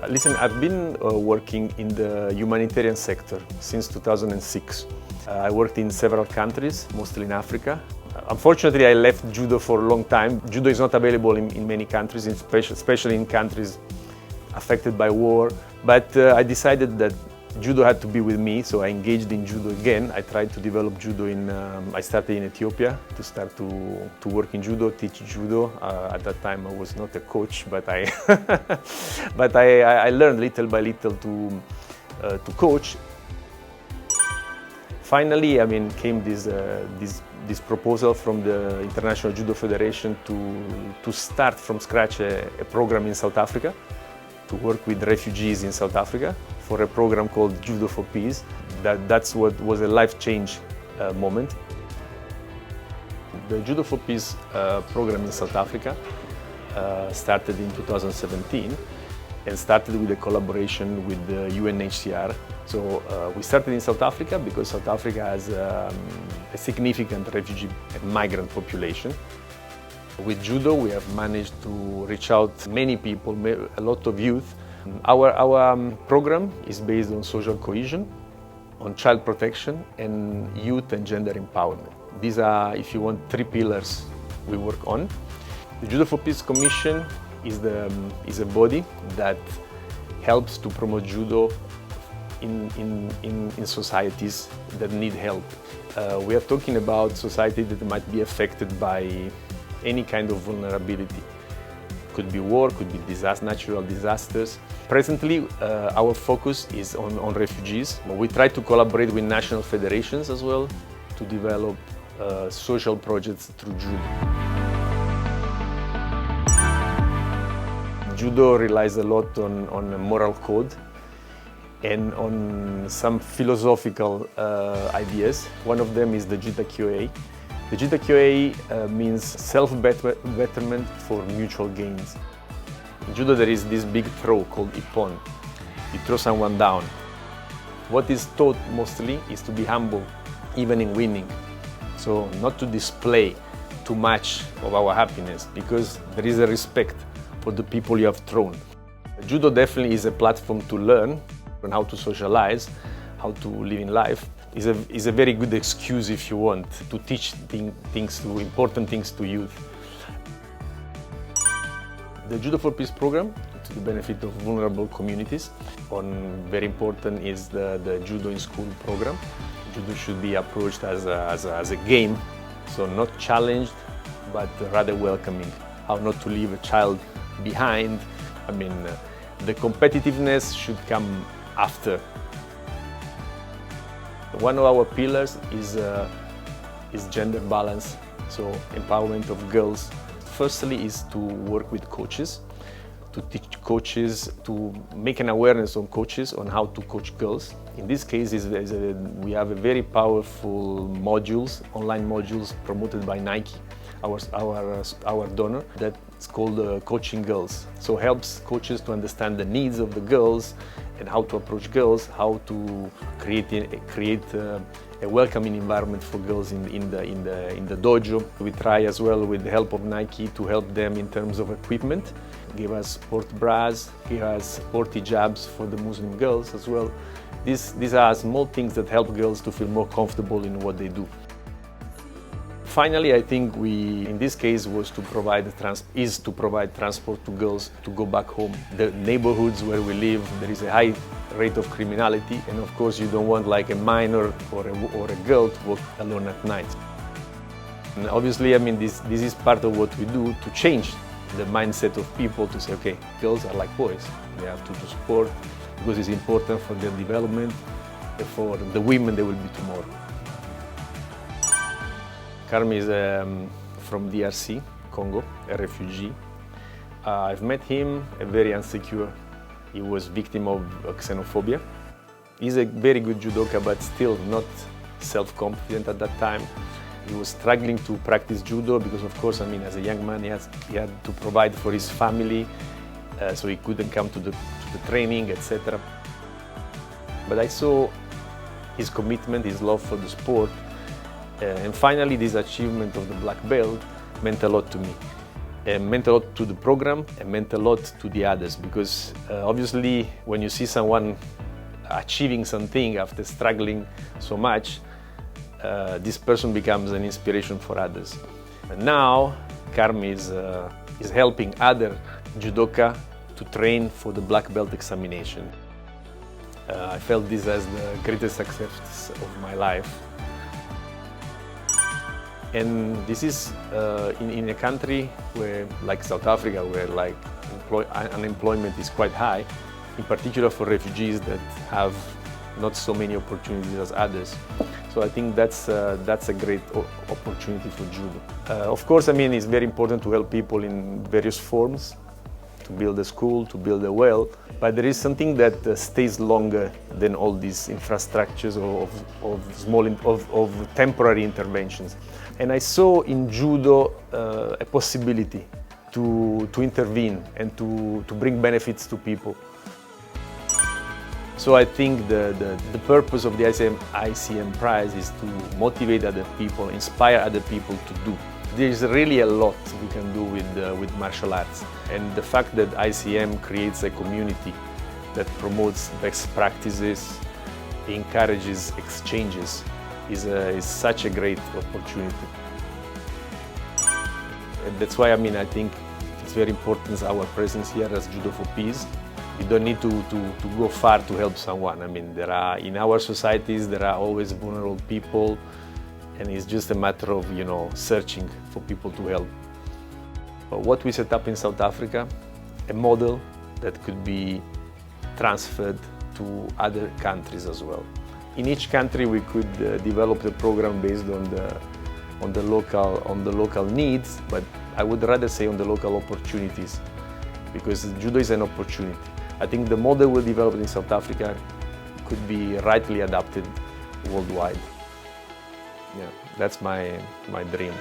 Listen, I've been working in the humanitarian sector since 2006. I worked in several countries, mostly in Africa. Unfortunately, I left Judo for a long time. Judo is not available in many countries, especially in countries affected by war. But I decided that Judo had to be with me, so I engaged in Judo again. I tried to develop Judo I started in Ethiopia to start to work in Judo, teach Judo. At that time I was not a coach, but I learned little by little to coach. Finally, came this proposal from the International Judo Federation to start from scratch a program in South Africa, to work with refugees in South Africa for a program called Judo for Peace. That's what was a life change moment. The Judo for Peace program in South Africa started in 2017 and started with a collaboration with the UNHCR. So we started in South Africa because South Africa has a significant refugee and migrant population. With Judo, we have managed to reach out many people, a lot of youth. Our program is based on social cohesion, on child protection, and youth and gender empowerment. These are, if you want, three pillars we work on. The Judo for Peace Commission is a body that helps to promote Judo in societies that need help. We are talking about society that might be affected by any kind of vulnerability. Could be war, could be natural disasters. Presently, our focus is on refugees. We try to collaborate with national federations as well to develop social projects through Judo. Judo relies a lot on a moral code and on some philosophical ideas. One of them is the Judo QA. The Judo QA means self-betterment for mutual gains. In Judo there is this big throw called ippon. You throw someone down. What is taught mostly is to be humble, even in winning. So not to display too much of our happiness, because there is a respect for the people you have thrown. Judo definitely is a platform to learn on how to socialize, how to live in life. Is a very good excuse, if you want, to teach important things to youth. The Judo for Peace program, to the benefit of vulnerable communities. Very important is the Judo in School program. Judo should be approached as a game, so not challenged, but rather welcoming. How not to leave a child behind. The competitiveness should come after. One of our pillars is gender balance, so empowerment of girls. Firstly is to work with coaches, to teach coaches, to make an awareness on coaches on how to coach girls. In this case, we have a very powerful online modules promoted by Nike, our donor, that's called Coaching Girls. So helps coaches to understand the needs of the girls and how to approach girls, how to create a welcoming environment for girls in the dojo. We try as well, with the help of Nike, to help them in terms of equipment, give us sport bras, give us sport hijabs for the Muslim girls as well. These are small things that help girls to feel more comfortable in what they do. Finally, I think in this case, is to provide transport to girls to go back home. The neighborhoods where we live, there is a high rate of criminality, and of course you don't want like a minor or a girl to walk alone at night. And obviously, this is part of what we do to change the mindset of people to say, okay, girls are like boys. They have to do sport because it's important for their development, for the women they will be tomorrow. Carmi is from DRC, Congo, a refugee. I've met him, very insecure. He was victim of xenophobia. He's a very good judoka, but still not self-confident at that time. He was struggling to practice judo because, of course, I mean, as a young man, he had to provide for his family, so he couldn't come to the training, etc. But I saw his commitment, his love for the sport, and finally this achievement of the black belt meant a lot to me. It meant a lot to the program and meant a lot to the others, because obviously when you see someone achieving something after struggling so much, this person becomes an inspiration for others. And now Carmi is helping other judoka to train for the black belt examination. I felt this as the greatest success of my life. And this is in a country where, like South Africa, where like unemployment is quite high, in particular for refugees that have not so many opportunities as others. So I think that's a great opportunity for judo. Of course, I mean, it's very important to help people in various forms, to build a school, to build a well, but there is something that stays longer than all these infrastructures of temporary interventions. And I saw in judo a possibility to intervene and to bring benefits to people. So I think the purpose of the ICM prize is to motivate other people, inspire other people to do. There's really a lot we can do with martial arts. And the fact that ICM creates a community that promotes best practices, encourages exchanges, is such a great opportunity. And that's why, I mean, I think it's very important our presence here as Judo for Peace. You don't need to go far to help someone. I mean, in our societies, there are always vulnerable people, and it's just a matter of, searching for people to help. But what we set up in South Africa, a model that could be transferred to other countries as well. In each country, we could develop the program based on the local needs, but I would rather say on the local opportunities, because judo is an opportunity. I think the model we developed in South Africa could be rightly adapted worldwide. Yeah, that's my dream.